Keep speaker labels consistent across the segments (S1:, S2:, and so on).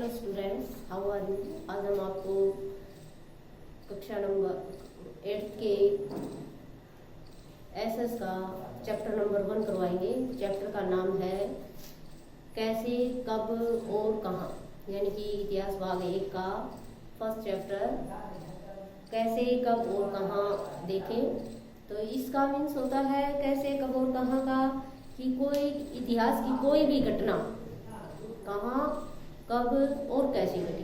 S1: Hello students, how are you. आज हम आपको कक्षा नंबर 8 के एसएस का चैप्टर नंबर 1 करवाएंगे। चैप्टर का नाम है कैसे, कब और कहाँ, यानी कि इतिहास भाग 1 का फर्स्ट चैप्टर कैसे, कब और कहाँ देखें। तो इसका मीन्स होता है कैसे, कब और कहाँ का कि कोई इतिहास की कोई भी घटना कहाँ, कब और कैसे घटी,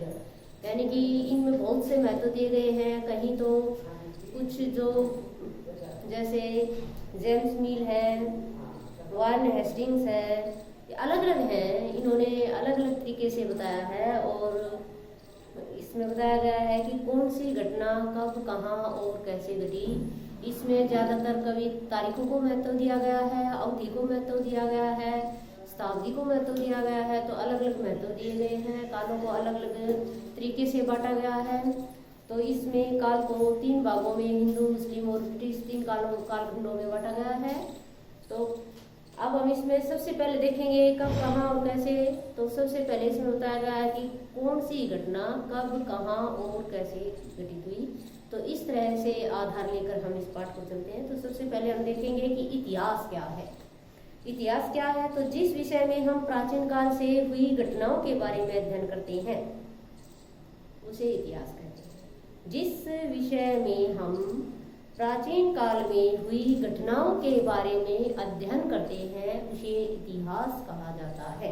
S1: यानी कि इनमें बहुत से महत्व दिए गए हैं। कहीं तो कुछ जो जैसे जेम्स मिल है, वारेन हेस्टिंग्स है, ये अलग अलग हैं, इन्होंने अलग अलग तरीके से बताया है। और इसमें बताया गया है कि कौन सी घटना कब, कहाँ और कैसे घटी। इसमें ज़्यादातर कभी तारीखों को महत्व दिया गया है, अवधि को महत्व दिया गया है, शताब्दी को महत्व दिया गया है। तो अलग अलग महत्व दिए गए हैं, कालों को अलग अलग तरीके से बांटा गया है। तो इसमें काल को 3 भागों में, हिंदू, मुस्लिम और ब्रिटिश 3 कालखंडों में बांटा गया है। तो अब हम इसमें सबसे पहले देखेंगे कब, कहाँ और कैसे। तो सबसे पहले इसमें बताया गया है कि कौन सी घटना कब, कहाँ और कैसे घटित हुई। तो इस तरह से आधार लेकर हम इस पाठ को चलते हैं। तो सबसे पहले हम देखेंगे कि इतिहास क्या है। इतिहास क्या है? तो जिस विषय में हम प्राचीन काल से हुई घटनाओं के बारे में अध्ययन करते हैं उसे इतिहास कहते हैं। जिस विषय में हम प्राचीन काल में हुई घटनाओं के बारे में अध्ययन करते हैं उसे इतिहास कहा जाता है।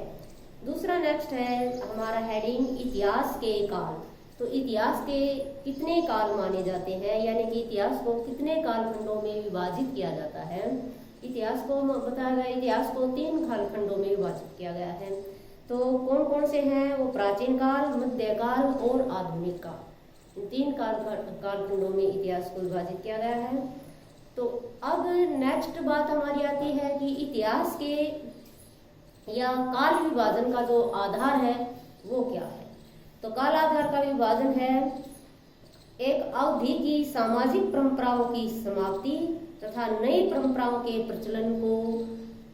S1: दूसरा नेक्स्ट है हमारा हेडिंग इतिहास के काल। तो इतिहास के कितने काल माने जाते हैं, यानी कि इतिहास को कितने कालखंडों में विभाजित किया जाता है। इतिहास को बताया गया, इतिहास को 3 कालखंडों में विभाजित किया गया है। तो कौन कौन से हैं वो? प्राचीन काल, मध्यकाल और आधुनिक काल। इन 3 कालखंडों में इतिहास को विभाजित किया गया है। तो अब नेक्स्ट बात हमारी आती है कि इतिहास के या काल विभाजन का जो आधार है वो क्या है। तो काल आधार का विभाजन है एक अवधि की सामाजिक परंपराओं की समाप्ति तथा नई परंपराओं के प्रचलन को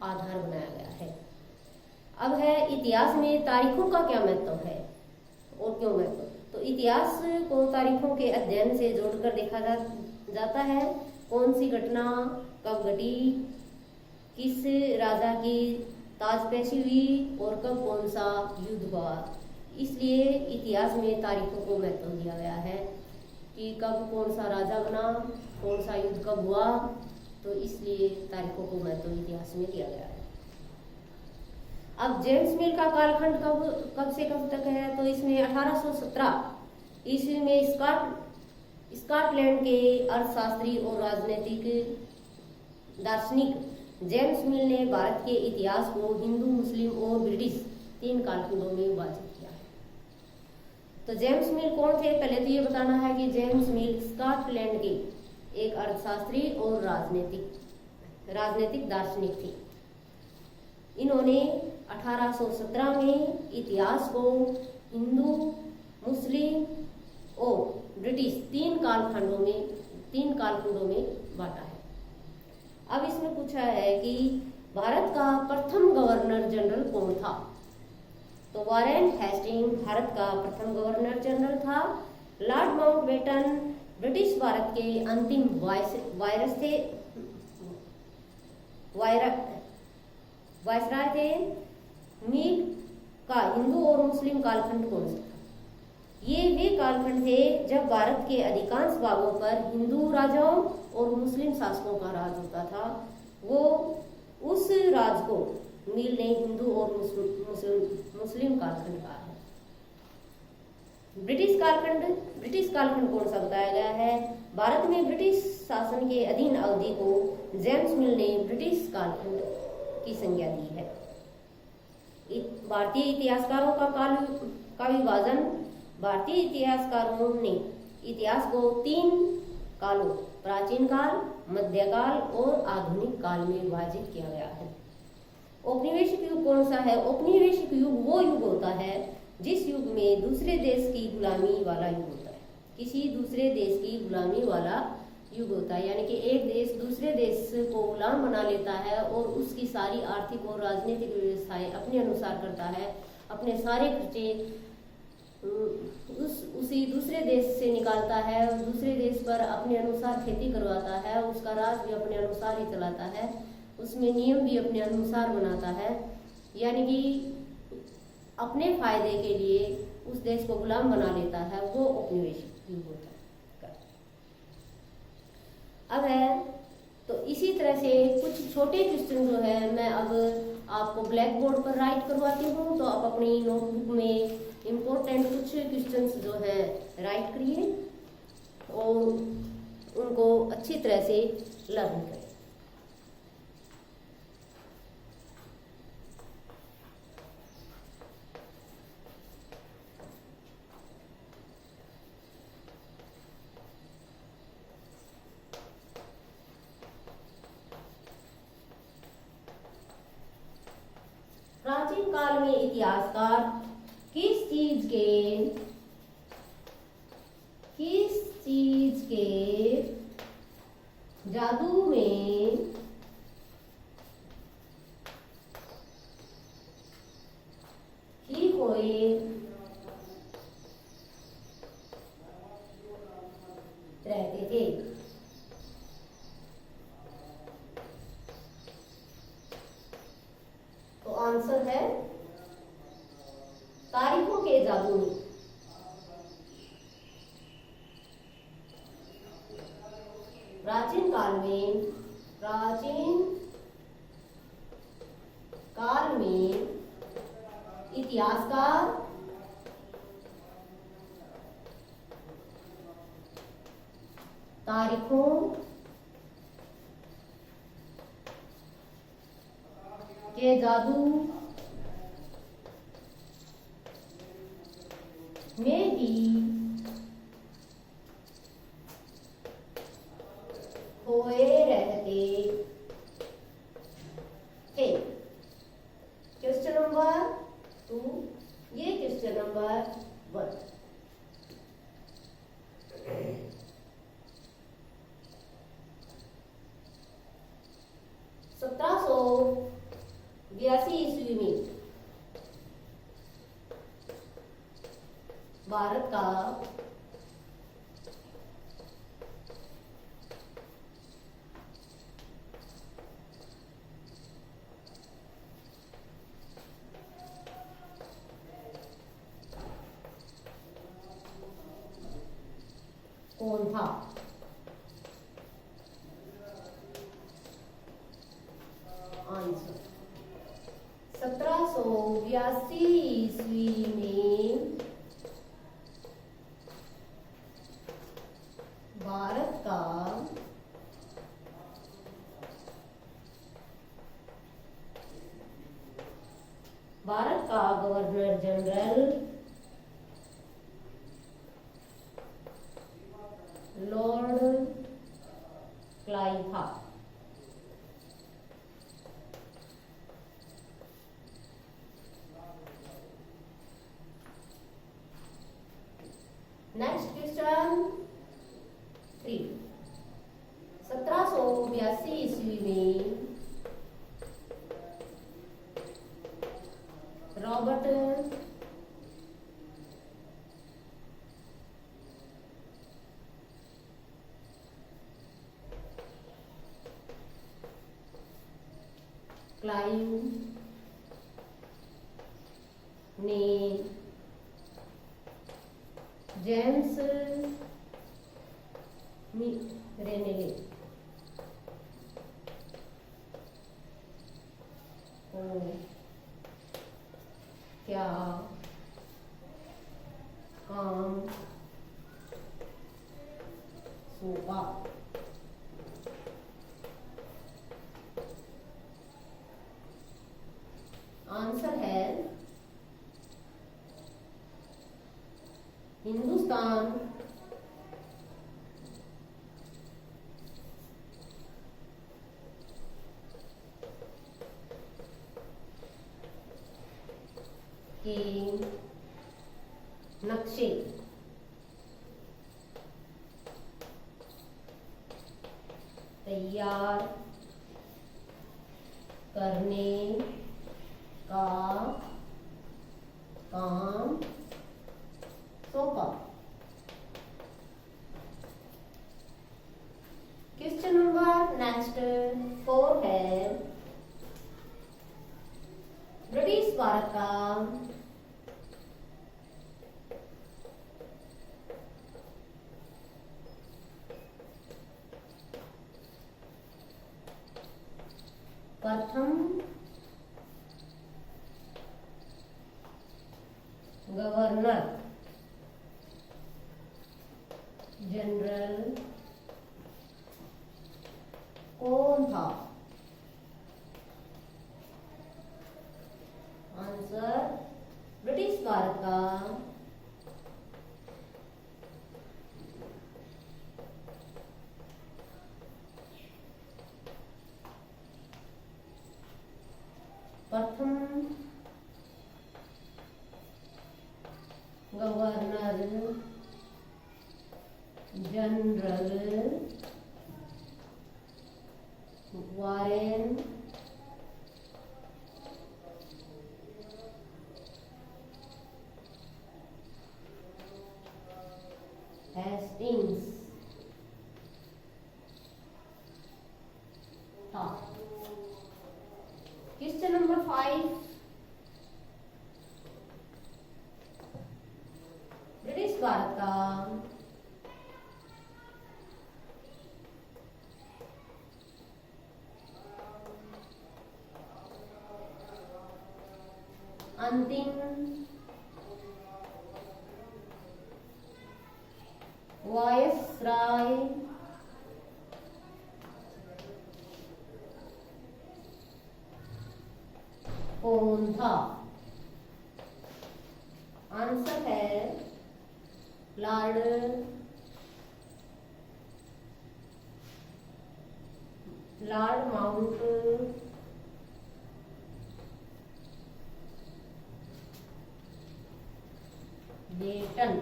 S1: आधार बनाया गया है। अब है इतिहास में तारीखों का क्या महत्व है और क्यों महत्व। तो इतिहास को तारीखों के अध्ययन से जोड़कर देखा जाता है। कौन सी घटना कब घटी, किस राजा की ताजपोशी हुई और कब कौन सा युद्ध हुआ। इसलिए इतिहास में तारीखों को महत्व दिया गया है कि कब कौन सा राजा बना, कौन सा युद्ध कब हुआ। तो इसलिए तारीखों को महत्व इतिहास में दिया गया है। अब जेम्स मिल का कालखंड कब से कब तक है। तो इसमें 1817 ईस्वी में स्कॉटलैंड के अर्थशास्त्री और राजनीतिक दार्शनिक जेम्स मिल ने भारत के इतिहास को हिंदू, मुस्लिम और ब्रिटिश 3 कालखंडों में विभाजित किया है। तो जेम्स मिल कौन थे? पहले तो ये बताना है कि जेम्स मिल स्कॉटलैंड के एक अर्थशास्त्री और राजनीतिक दार्शनिक थे। इन्होंने 1817 में इतिहास को हिंदू, मुस्लिम और ब्रिटिश 3 कालखंडों में बांटा है। अब इसमें पूछा है कि भारत का प्रथम गवर्नर जनरल कौन था। तो वारेन हेस्टिंग भारत का प्रथम गवर्नर जनरल था। लॉर्ड माउंटबेटन ब्रिटिश भारत के अंतिम वायसराय थे। मिल का हिंदू और मुस्लिम कालखंड कौन सा था? ये वे कालखंड थे जब भारत के अधिकांश भागों पर हिंदू राजाओं और मुस्लिम शासकों का राज होता था। वो उस राज को मिल ने हिंदू और मुस्लिम कालखंड कहा है। ब्रिटिश कालखंड कौन सा बताया गया है। भारत में ब्रिटिश शासन के अधीन अवधि को जेम्स मिल ने ब्रिटिश कालखंड की संज्ञा दी है। भारतीय इतिहासकारों का विभाजन। भारतीय इतिहासकारों ने इतिहास को 3 कालों, प्राचीन काल, मध्यकाल और आधुनिक काल में विभाजित किया गया है। औपनिवेशिक युग कौन सा है? औपनिवेशिक युग वो युग होता है जिस युग में दूसरे देश की गुलामी वाला युग होता है। किसी दूसरे देश की गुलामी वाला युग होता है, यानी कि एक देश दूसरे देश को गुलाम बना लेता है और उसकी सारी आर्थिक और राजनीतिक व्यवस्थाएं अपने अनुसार करता है, अपने सारे खर्चे उसी दूसरे देश से निकालता है, दूसरे देश पर अपने अनुसार खेती करवाता है, उसका राज भी अपने अनुसार ही चलाता है, उसमें नियम भी अपने अनुसार बनाता है, यानी कि अपने फायदे के लिए उस देश को गुलाम बना लेता है, वो औपनिवेशिक युग होता है। अब है तो इसी तरह से कुछ छोटे क्वेश्चन जो है मैं अब आपको ब्लैक बोर्ड पर राइट करवाती हूँ, तो आप अपनी नोटबुक में इम्पोर्टेंट कुछ क्वेश्चंस जो है राइट करिए और उनको अच्छी तरह से लर्न करें। प्राचीन काल में इतिहासकार किस चीज के जादू में ही खोए रहते थे? तो आंसर है तारीखों के जादू में। प्राचीन काल में इतिहासकार तारीखों के जादू में ही खोए रहते थे। क्वेश्चन नंबर 2, ये क्वेश्चन नंबर 1। ईस्वी में भारत का कौन था? आंसर 1782 ईस्वी में भारत का गवर्नर जनरल लॉर्ड क्लाइव था। Next question 3। 1782 ईस्वी में रॉबर्ट क्लाइव ने जेम्स रेनेले को क्या काम सौंपा? आंसर है हिंदुस्तान के नक्शे तैयार करने का काम ब्रिटिश भारत का प्रथम गवर्नर जनरल कौन था? आंसर, ब्रिटिश भारत का प्रथम गवर्नर जनरल वारेन हेस्टिंग्स था। क्वेश्चन नंबर 5, ब्रिटिश भारत का अंतिम वायसराय कौन था? आंसर है लॉर्ड माउंट बेटन।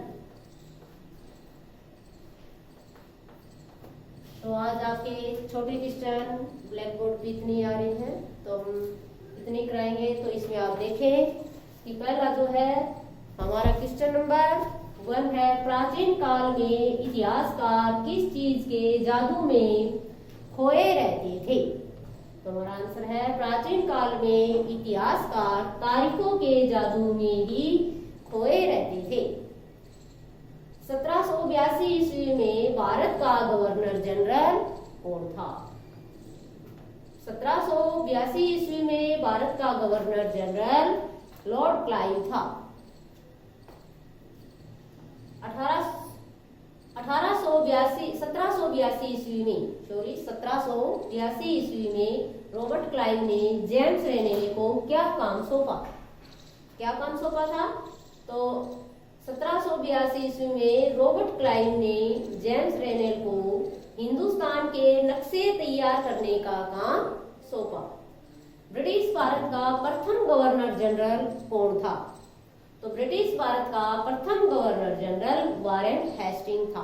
S1: तो आज आपके छोटे क्वेश्चन ब्लैक बोर्ड पे इतनी आ रहे हैं, तो हम इतनी कराएंगे। तो इसमें आप देखें कि पहला जो है हमारा क्वेश्चन नंबर 1 है, प्राचीन काल में इतिहासकार किस चीज के जादू में खोए रहते थे? तो हमारा आंसर है प्राचीन काल में इतिहासकार तारीखों के जादू में ही खोए रहते थे। 1782 ईस्वी में भारत का गवर्नर जनरल कौन था? 1782 ईस्वी में भारत का गवर्नर जनरल लॉर्ड क्लाइव था। 1782 ईस्वी में रॉबर्ट क्लाइव ने जेम्स रेनेल को क्या काम सौंपा? क्या काम सौंपा था? तो 1782 ईस्वी में रॉबर्ट क्लाइव ने जेम्स रेनेल को हिंदुस्तान के नक्शे तैयार करने का काम सौंपा। ब्रिटिश भारत का प्रथम गवर्नर जनरल कौन था? तो ब्रिटिश भारत का प्रथम गवर्नर जनरल वारेन हेस्टिंग था।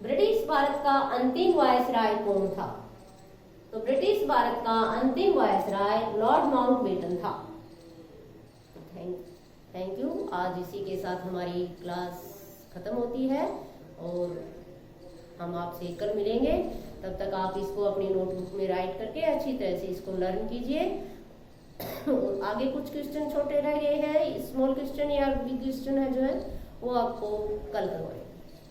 S1: ब्रिटिश भारत का अंतिम वायसराय कौन था? तो ब्रिटिश भारत का अंतिम वायसराय लॉर्ड माउंटबेटन था। Thank you. आज इसी के साथ हमारी क्लास खत्म होती है और हम आपसे कल मिलेंगे। तब तक आप इसको अपनी नोटबुक में राइट करके अच्छी तरह से इसको लर्न कीजिए। और आगे कुछ क्वेश्चन छोटे रह गए हैं, स्मॉल क्वेश्चन या बिग क्वेश्चन है जो है वो आपको कल करवाएंगे।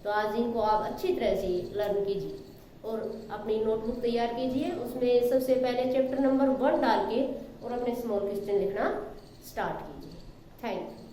S1: तो आज इनको आप अच्छी तरह से लर्न कीजिए और अपनी नोटबुक तैयार कीजिए। उसमें सबसे पहले चैप्टर नंबर 1 डाल के और अपने स्मॉल क्वेश्चन लिखना स्टार्ट कीजिए। Thank you.